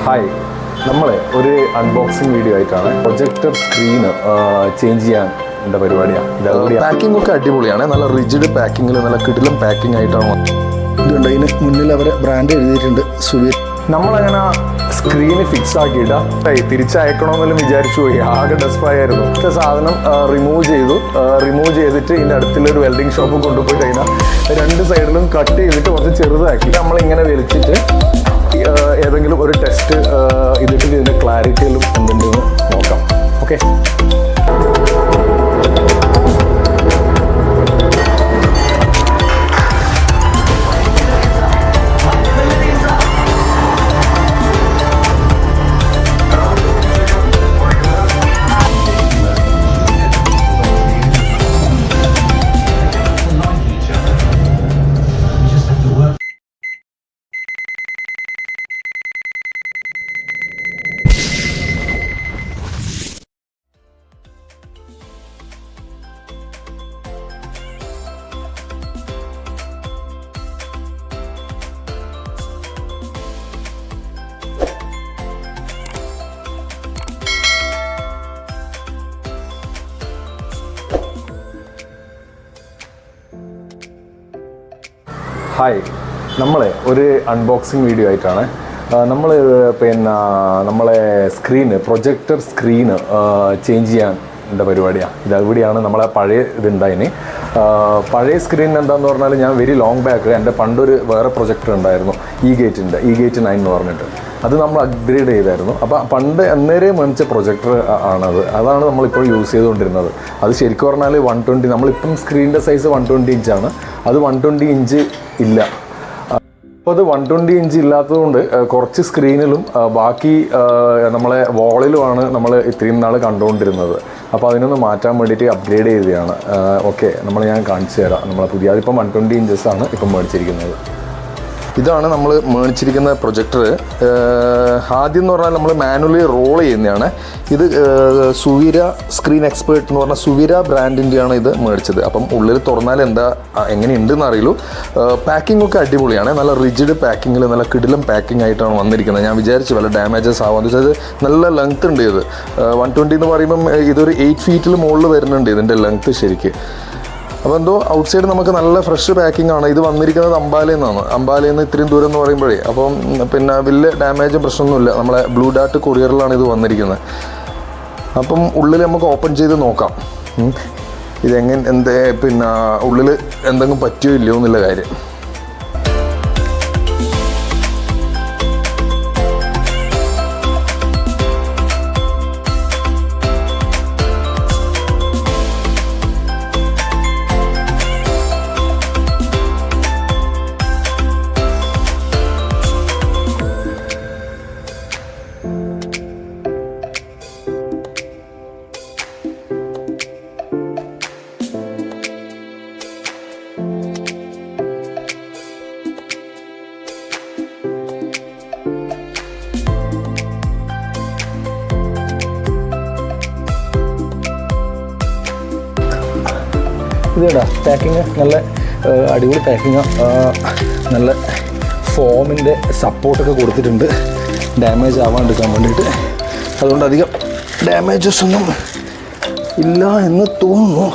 Hi, നമ്മൾ ഒരു unboxing video ആയിട്ടാണ്. പ്രൊജക്ടർ സ്ക്രീന് ചേഞ്ച് ചെയ്യാൻ പരിപാടിയാണ്. പാക്കിംഗ് ഒക്കെ അടിപൊളിയാണ്. നല്ല റിജിഡ് പാക്കിങ്ങിൽ നല്ല കിടിലം പാക്കിംഗ് ആയിട്ടാണ്. ഇതുണ്ട്, ഇതിന് മുന്നിൽ അവർ ബ്രാൻഡ് എഴുതിയിട്ടുണ്ട് സുവീർ. നമ്മളങ്ങനെ സ്ക്രീന് ഫിക്സ് ആക്കിയിട്ട് തിരിച്ചയക്കണമെന്നെല്ലാം വിചാരിച്ചു പോയി. ആകെ ഡെസ്പായിരുന്നു. സാധനം റിമൂവ് ചെയ്തിട്ട് ഇതിൻ്റെ അടുത്തുള്ളൊരു വെൽഡിങ് ഷോപ്പ് കൊണ്ടുപോയി കഴിഞ്ഞാൽ രണ്ട് സൈഡിലും കട്ട് ചെയ്തിട്ട് കുറച്ച് ചെറുതാക്കി നമ്മളിങ്ങനെ വലിച്ചിട്ട് ഏതെങ്കിലും ഒരു ടെസ്റ്റ് ഇതിട്ട് ഇതിൻ്റെ ക്ലാരിറ്റിയിലും എന്തുണ്ടെന്ന് നോക്കാം. ഓക്കെ, ഹായ്, നമ്മൾ ഒരു അൺബോക്സിങ് വീഡിയോ ആയിട്ടാണ്. നമ്മൾ നമ്മളെ പ്രൊജക്ടർ സ്ക്രീന് ചേഞ്ച് ചെയ്യാൻ പരിപാടിയാണ്. ഇതെവിടെയാണ് നമ്മളെ പഴയ ഇതുണ്ടായിന്. പഴയ സ്ക്രീൻ എന്താണെന്ന് പറഞ്ഞാൽ ഞാൻ വെരി ലോങ് ബാക്ക് എൻ്റെ പണ്ടൊരു വേറെ പ്രൊജക്ടർ ഉണ്ടായിരുന്നു, ഇ ഗേറ്റ് 9 എന്ന് പറഞ്ഞിട്ട്. അത് നമ്മൾ അപ്ഗ്രേഡ് ചെയ്തായിരുന്നു. അപ്പോൾ പണ്ട് അന്നേരെ മേടിച്ച പ്രൊജക്ടർ ആണത്. അതാണ് നമ്മളിപ്പോൾ യൂസ് ചെയ്തുകൊണ്ടിരുന്നത്. അത് ശരിക്കും പറഞ്ഞാൽ 120, നമ്മളിപ്പം സ്ക്രീനിൻ്റെ സൈസ് 120 ഇഞ്ചാണ്. അത് 120 ഇഞ്ച് ഇല്ല. അപ്പോൾ അത് 120 ഇഞ്ച് ഇല്ലാത്തതുകൊണ്ട് കുറച്ച് സ്ക്രീനിലും ബാക്കി നമ്മളെ വാളിലുമാണ് നമ്മൾ ഇത്രയും നാൾ കണ്ടുകൊണ്ടിരുന്നത്. അപ്പോൾ അതിനൊന്ന് മാറ്റാൻ വേണ്ടിയിട്ട് അപ്ഗ്രേഡ് ചെയ്തതാണ്. ഓക്കെ, ഞാൻ കാണിച്ചു തരാം. നമ്മളെ പുതിയ അതിപ്പം 120 ഇഞ്ചസാണ് ഇപ്പം മേടിച്ചിരിക്കുന്നത്. ഇതാണ് നമ്മൾ മേടിച്ചിരിക്കുന്ന പ്രൊജക്ടർ. ആദ്യം എന്ന് പറഞ്ഞാൽ നമ്മൾ മാനുവലി റോൾ ചെയ്യുന്നതാണ്. ഇത് സുവീര സ്ക്രീൻ എക്സ്പേർട്ട് എന്ന് പറഞ്ഞാൽ സുവീര ബ്രാൻഡിൻ്റെയാണ് ഇത് മേടിച്ചത്. അപ്പം ഉള്ളിൽ തുറന്നാൽ എങ്ങനെയുണ്ടെന്ന് അറിയുള്ളൂ. പാക്കിംഗ് ഒക്കെ അടിപൊളിയാണ്. നല്ല റിജിഡ് പാക്കിങ്ങിൽ നല്ല കിടിലം പാക്കിംഗ് ആയിട്ടാണ് വന്നിരിക്കുന്നത്. ഞാൻ വിചാരിച്ചു വല്ല ഡാമേജസ് ആവാന്ന് വെച്ചാൽ നല്ല ലെങ്ത് ഉണ്ട്. ഇത് 120 എന്ന് പറയുമ്പം ഇതൊരു 8 ഫീറ്റിൽ മുകളിൽ വരുന്നുണ്ട് ഇതിൻ്റെ ലെങ്ത്ത് ശരിക്ക്. അപ്പോൾ എന്തോ ഔട്ട് സൈഡ് നമുക്ക് നല്ല ഫ്രഷ് പാക്കിംഗ് ആണ്. ഇത് വന്നിരിക്കുന്നത് അംബാലയിൽ നിന്ന് ഇത്രയും ദൂരം എന്ന് പറയുമ്പോഴേ അപ്പം വലിയ ഡാമേജും പ്രശ്നമൊന്നുമില്ല. നമ്മളെ ബ്ലൂ ഡാർട്ട് കൊറിയറിലാണ് ഇത് വന്നിരിക്കുന്നത്. അപ്പം ഉള്ളിൽ നമുക്ക് ഓപ്പൺ ചെയ്ത് നോക്കാം ഉള്ളിൽ എന്തെങ്കിലും പറ്റിയോ ഇല്ലയോ എന്നുള്ള കാര്യം. ഇതേടാ പാക്കിങ് നല്ല അടിപൊളി പാക്കിങ്ങാണ്. നല്ല ഫോമിൻ്റെ സപ്പോർട്ടൊക്കെ കൊടുത്തിട്ടുണ്ട് ഡാമേജ് ആവാണ്ടിരിക്കാൻ വേണ്ടിയിട്ട്. അതുകൊണ്ട് അധികം ഡാമേജസ് ഒന്നും ഇല്ല എന്ന് തോന്നുന്നു.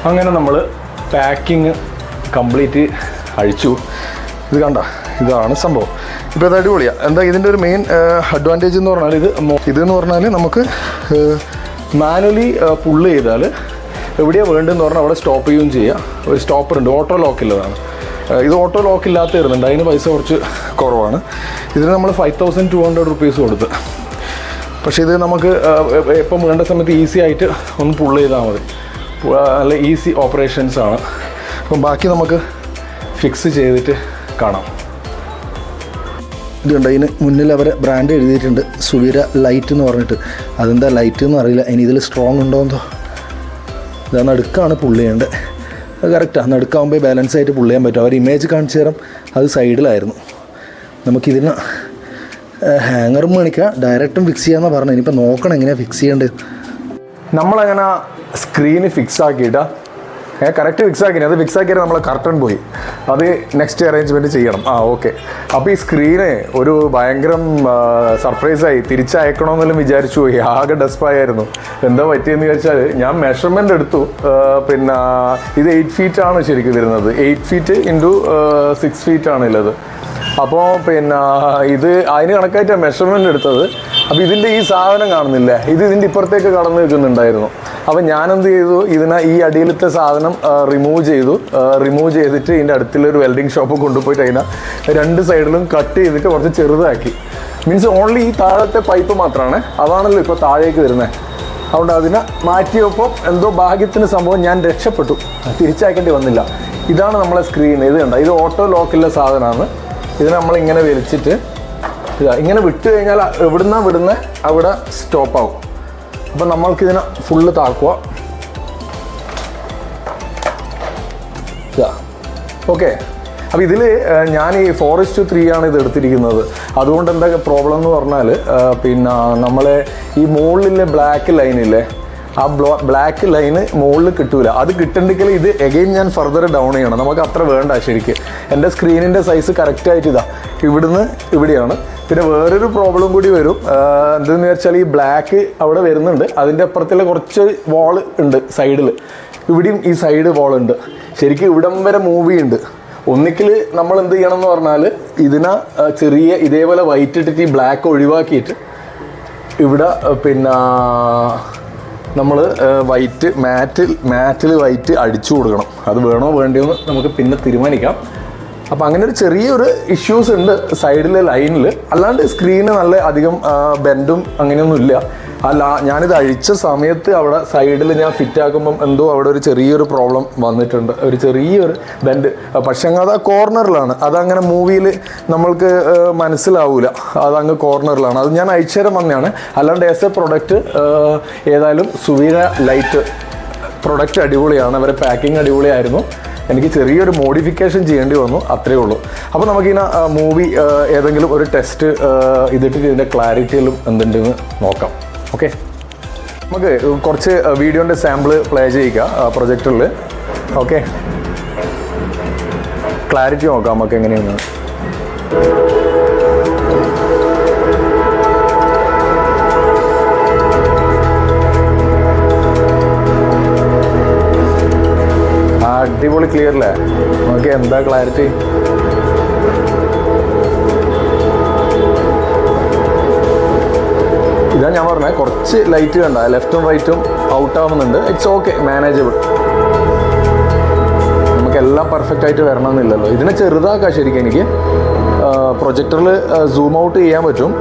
അങ്ങനെ നമ്മൾ പാക്കിങ് കംപ്ലീറ്റ് അഴിച്ചു. ഇത് കണ്ട, ഇതാണ് സംഭവം. ഇപ്പോൾ ഇത് അടിപൊളിയാണ്. എന്താ ഇതിൻ്റെ ഒരു മെയിൻ അഡ്വാൻറ്റേജ് എന്ന് പറഞ്ഞാൽ ഇതെന്ന് പറഞ്ഞാൽ നമുക്ക് മാനുവലി പുള്ള് ചെയ്താൽ എവിടെയാണ് വേണ്ടതെന്ന് പറഞ്ഞാൽ അവിടെ സ്റ്റോപ്പ് ചെയ്യുകയും ചെയ്യാം. ഒരു സ്റ്റോപ്പറുണ്ട്, ഓട്ടോ ലോക്കില്ലതാണ്. ഇത് ഓട്ടോ ലോക്ക് ഇല്ലാത്ത വരുന്നുണ്ട്, അതിന് പൈസ കുറച്ച് കുറവാണ്. ഇതിന് നമ്മൾ 5200 റുപ്പീസ് കൊടുത്ത്. പക്ഷേ ഇത് നമുക്ക് എപ്പം വേണ്ട സമയത്ത് ഈസി ആയിട്ട് ഒന്ന് പുള്ള് ചെയ്താൽ മതി. നല്ല ഈസി ഓപ്പറേഷൻസാണ്. അപ്പം ബാക്കി നമുക്ക് ഫിക്സ് ചെയ്തിട്ട് കാണാം. ഇതുണ്ട്, ഇതിന് മുന്നിൽ അവർ ബ്രാൻഡ് എഴുതിയിട്ടുണ്ട് സുവീര ലൈറ്റ് എന്ന് പറഞ്ഞിട്ട്. അതെന്താ ലൈറ്റ് എന്ന് അറിയില്ല. ഇനി ഇതിൽ സ്ട്രോങ് ഉണ്ടോയെന്നോ. ഇതാ നടുക്കാണ് പുള്ളി ചെയ്യേണ്ടത്. അത് കറക്റ്റാണ്. നടുക്കാകുമ്പോൾ ബാലൻസ് ആയിട്ട് പുള്ളി ചെയ്യാൻ പറ്റും. അവർ ഇമേജ് കാണിച്ചു തരാം, അത് സൈഡിലായിരുന്നു. നമുക്കിതിന് ഹാങ്ങറും മേടിക്കുക, ഡയറക്റ്റും ഫിക്സ് ചെയ്യാമെന്നാണ് പറഞ്ഞത്. ഇനിയിപ്പോൾ നോക്കണം എങ്ങനെയാണ് ഫിക്സ് ചെയ്യേണ്ടത്. നമ്മളങ്ങനെ സ്ക്രീന് ഫിക്സ് ആക്കിയിട്ട് കറക്റ്റ് ഫിക്സ് ആക്കി, അത് ഫിക്സ് ആക്കിയാൽ നമ്മൾ കർട്ടൺ പോയി, അത് നെക്സ്റ്റ് അറേഞ്ച്മെൻറ്റ് ചെയ്യണം. ഓക്കെ. അപ്പോൾ ഈ സ്ക്രീന് ഒരു ഭയങ്കരം സർപ്രൈസായി, തിരിച്ചയക്കണമെന്നെല്ലാം വിചാരിച്ചു പോയി. ആകെ ഡെസ്പായിരുന്നു. എന്താ പറ്റിയെന്ന് ചോദിച്ചാൽ ഞാൻ മെഷർമെൻ്റ് എടുത്തു. പിന്നെ ഇത് 8 feet ആണ് ശരിക്കും വരുന്നത്. 8 feet ഇൻറ്റു 6 feet ആണുള്ളത്. അപ്പോൾ പിന്നെ ഇത് അതിന് കണക്കായിട്ടാണ് മെഷർമെൻ്റ് എടുത്തത്. അപ്പോൾ ഇതിൻ്റെ ഈ സാധനം കാണുന്നില്ല, ഇതിൻ്റെ ഇപ്പുറത്തേക്ക് കടന്നു നിൽക്കുന്നുണ്ടായിരുന്നു. അപ്പോൾ ഞാനെന്ത് ചെയ്തു, ഈ അടിയിലത്തെ സാധനം റിമൂവ് ചെയ്തിട്ട് ഇതിൻ്റെ അടുത്തുള്ളൊരു വെൽഡിങ് ഷോപ്പ് കൊണ്ടുപോയിട്ട് അതിനെ 2 സൈഡിലും കട്ട് ചെയ്തിട്ട് കുറച്ച് ചെറുതാക്കി. മീൻസ് ഓൺലി ഈ താഴത്തെ പൈപ്പ് മാത്രമാണ്, അതാണല്ലോ ഇപ്പോൾ താഴേക്ക് വരുന്നത്. അതുകൊണ്ട് അതിനെ മാറ്റിയപ്പോൾ എന്തോ ഭാഗ്യത്തിന് സംഭവം ഞാൻ രക്ഷപ്പെട്ടു, തിരിച്ചയക്കേണ്ടി വന്നില്ല. ഇതാണ് നമ്മളെ സ്ക്രീൻ. ഇത് കണ്ട, ഇത് ഓട്ടോ ലോക്കുള്ള സാധനമാണ്. ഇത് നമ്മളിങ്ങനെ വലിച്ചിട്ട് ഇങ്ങനെ വിട്ട് കഴിഞ്ഞാൽ എവിടുന്നാ വിടുന്ന അവിടെ സ്റ്റോപ്പാവും. അപ്പം നമ്മൾക്കിതിനെ ഫുള്ള് താക്കുക. ഓക്കെ. അപ്പോൾ ഇതിൽ ഞാൻ ഈ 4:3 ആണ് ഇത് എടുത്തിരിക്കുന്നത്. അതുകൊണ്ട് എന്താ പ്രോബ്ലം എന്ന് പറഞ്ഞാൽ പിന്നെ നമ്മളെ ഈ മുകളിലെ ബ്ലാക്ക് ലൈനില്ലേ, ആ ബ്ലാക്ക് ലൈന് മുകളിൽ കിട്ടൂല. അത് കിട്ടണ്ടെങ്കിൽ ഇത് എഗെയിൻ ഞാൻ ഫർദർ ഡൗൺ ചെയ്യണം. നമുക്ക് അത്ര വേണ്ട ശരിക്ക്. എൻ്റെ സ്ക്രീനിൻ്റെ സൈസ് കറക്റ്റായിട്ട് ഇവിടുന്ന് ഇവിടെയാണ്. പിന്നെ വേറൊരു പ്രോബ്ലം കൂടി വരും. എന്തെന്ന് വെച്ചാൽ ഈ ബ്ലാക്ക് അവിടെ വരുന്നുണ്ട്, അതിൻ്റെ അപ്പുറത്തുള്ള കുറച്ച് വാൾ ഉണ്ട് സൈഡിൽ. ഇവിടെയും ഈ സൈഡ് വാളുണ്ട്. ശരിക്കും ഇവിടം വരെ മൂവ് ചെയ്യുന്നുണ്ട്. ഒന്നിക്കിൽ നമ്മൾ എന്ത് ചെയ്യണം എന്ന് പറഞ്ഞാൽ ഇതിനെ ചെറിയ ഇതേപോലെ വൈറ്റ് ഇട്ടിട്ട് ഈ ബ്ലാക്ക് ഒഴിവാക്കിയിട്ട് ഇവിടെ പിന്നെ നമ്മൾ വൈറ്റ് മാറ്റിൽ വൈറ്റ് അടിച്ചു കൊടുക്കണം. അത് വേണോ വേണ്ടയോ എന്ന് നമുക്ക് പിന്നെ തീരുമാനിക്കാം. അപ്പോൾ അങ്ങനെ ഒരു ചെറിയൊരു ഇഷ്യൂസ് ഉണ്ട് സൈഡിലെ ലൈനിൽ. അല്ലാണ്ട് സ്ക്രീന് നല്ല അധികം ബെൻഡും അങ്ങനെയൊന്നും ഇല്ല. ഞാനിത് അഴിച്ച സമയത്ത് അവിടെ സൈഡിൽ ഞാൻ ഫിറ്റ് ആക്കുമ്പം എന്തോ അവിടെ ഒരു ചെറിയൊരു പ്രോബ്ലം വന്നിട്ടുണ്ട്, ഒരു ചെറിയൊരു ബെൻഡ്. പക്ഷേ അത് ആ കോർണറിലാണ്, അതങ്ങനെ മൂവിയിൽ നമ്മൾക്ക് മനസ്സിലാവില്ല, അതങ്ങ് കോർണറിലാണ്. അത് ഞാൻ അയച്ചുതരാൻ വന്നതാണ്. അല്ലാണ്ട് ആസ് എ പ്രൊഡക്റ്റ് ഏതായാലും സുവീര ലൈറ്റ് പ്രൊഡക്റ്റ് അടിപൊളിയാണ്. അവരെ പാക്കിങ് അടിപൊളിയായിരുന്നു. എനിക്ക് ചെറിയൊരു മോഡിഫിക്കേഷൻ ചെയ്യേണ്ടി വന്നു, അത്രയേ ഉള്ളൂ. അപ്പോൾ നമുക്കിങ്ങനെ മൂവി ഏതെങ്കിലും ഒരു ടെസ്റ്റ് ഇതിട്ട് ഇതിൻ്റെ ക്ലാരിറ്റിയിലും എന്തുണ്ടെന്ന് നോക്കാം. ഓക്കെ. നമുക്ക് കുറച്ച് വീഡിയോൻ്റെ സാമ്പിൾ പ്ലേ ചെയ്യിക്കാം പ്രൊജക്ടറിൽ. ഓക്കെ, ക്ലാരിറ്റി നോക്കാം നമുക്ക് എങ്ങനെയാണ്. അടിപൊളി ക്ലിയർ അല്ലേ? ഓക്കെ, എന്താ ക്ലാരിറ്റി. ഇതാ ഞാൻ പറഞ്ഞത്, കുറച്ച് ലൈറ്റ് കണ്ട ലെഫ്റ്റും റൈറ്റും ഔട്ട് ആവുന്നുണ്ട്. It's okay, manageable. നമുക്കെല്ലാം പെർഫെക്റ്റ് ആയിട്ട് വരണമെന്നില്ലല്ലോ. ഇതിനെ ചെറുതാക്കാം ശരിക്കും. എനിക്ക് പ്രൊജക്ടറിൽ സൂം ഔട്ട് ചെയ്യാൻ പറ്റും.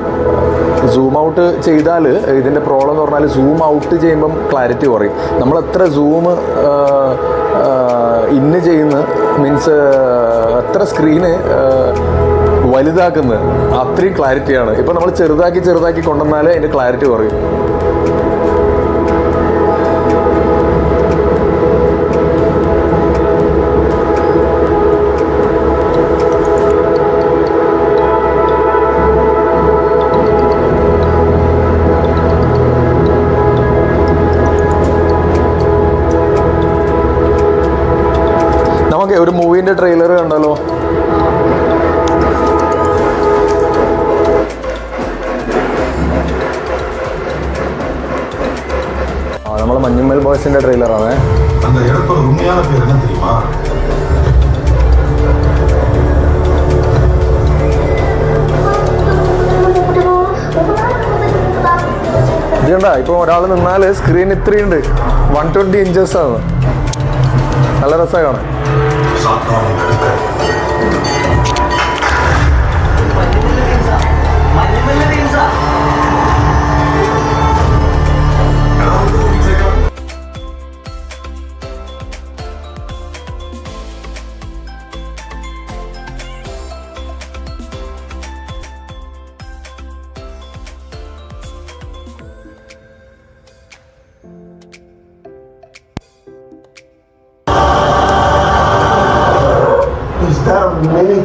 സൂം ഔട്ട് ചെയ്താൽ ഇതിൻ്റെ പ്രോബ്ലം എന്ന് പറഞ്ഞാൽ സൂം ഔട്ട് ചെയ്യുമ്പം ക്ലാരിറ്റി കുറയും. നമ്മൾ എത്ര സൂം ഇന്ന് ചെയ്യുന്ന മീൻസ് എത്ര സ്ക്രീന് വലുതാക്കുന്നത് അത്രയും ക്ലാരിറ്റിയാണ്. ഇപ്പം നമ്മൾ ചെറുതാക്കി കൊണ്ടുവന്നാലേ അതിൻ്റെ ക്ലാരിറ്റി കുറയും. നമുക്ക് ഒരു മൂവീൻ്റെ ട്രെയിലർ കണ്ടാലോ? നമ്മളെ മഞ്ഞുമ്മൽ ബോയ്സിന്റെ ട്രെയിലറാണ്. ഇതുണ്ടാ ഇപ്പൊ ഒരാൾ നിന്നാല് സ്ക്രീൻ ഇത്രയുണ്ട്, 120 inches ആണ്. നല്ല രസമാണ്. Is that a mini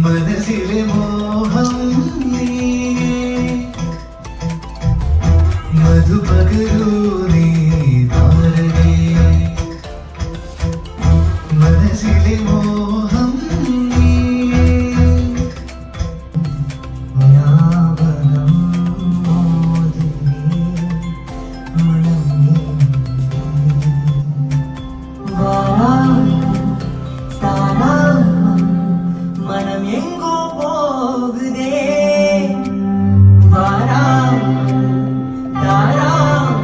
മനസ്സിലെ മോഹം നീ മധു പകരൂ നീ താരകേ മനസ്സിലെ മോഹം നീ യാവനം മോദിനി മണമേ மனம் எங்கோ போகுதே வாராம் தாராம்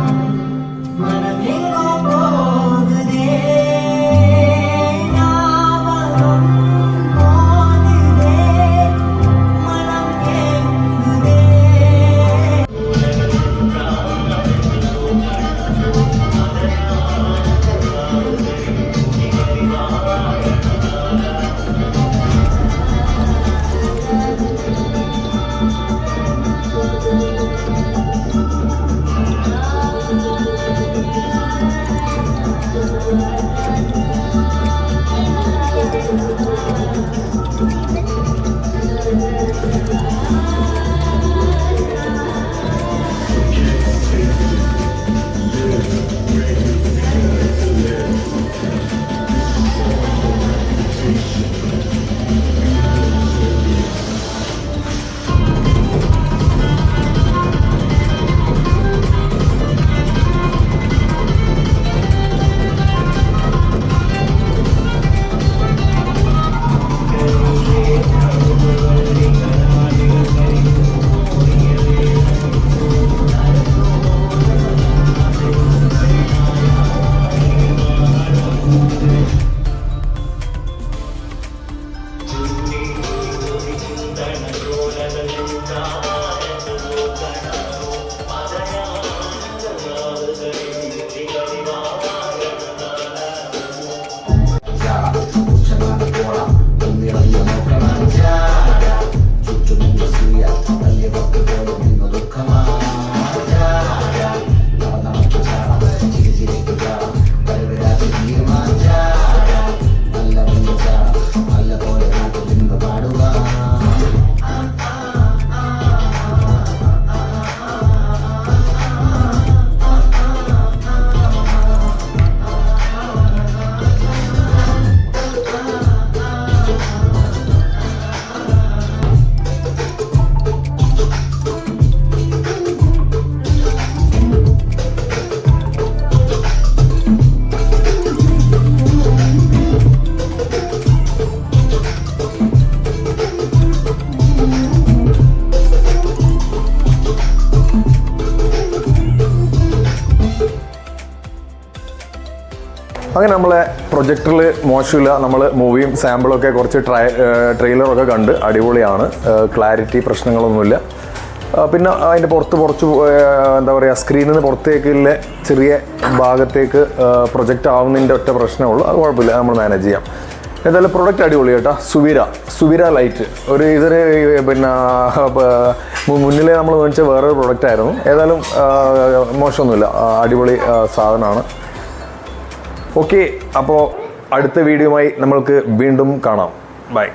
மனம் எங்கோ போகுதே ஞாபகம் போகுதே மனம் ஏங்குதே അങ്ങനെ നമ്മളെ പ്രൊജക്ടറിൽ മോശമില്ല. നമ്മൾ മൂവിയും സാമ്പിളൊക്കെ കുറച്ച് ട്രെയിലറൊക്കെ കണ്ട് അടിപൊളിയാണ്. ക്ലാരിറ്റി പ്രശ്നങ്ങളൊന്നുമില്ല. പിന്നെ അതിൻ്റെ കുറച്ച് എന്താ പറയുക, സ്ക്രീനിൽ നിന്ന് പുറത്തേക്കുള്ള ചെറിയ ഭാഗത്തേക്ക് പ്രൊജക്റ്റ് ആവുന്നതിൻ്റെ ഒറ്റ പ്രശ്നമുള്ളൂ. അത് കുഴപ്പമില്ല, നമ്മൾ മാനേജ് ചെയ്യാം. എന്തായാലും പ്രൊഡക്റ്റ് അടിപൊളി കേട്ടോ. സുവിര ലൈറ്റ് ഇതൊരു പിന്നെ മുന്നിലെ നമ്മൾ മേടിച്ച വേറൊരു പ്രൊഡക്റ്റ് ആയിരുന്നു. ഏതായാലും മോശമൊന്നുമില്ല, അടിപൊളി സാധനമാണ്. ഓക്കെ, അപ്പോൾ അടുത്ത വീഡിയോയുമായി നമ്മൾക്ക് വീണ്ടും കാണാം. ബൈ.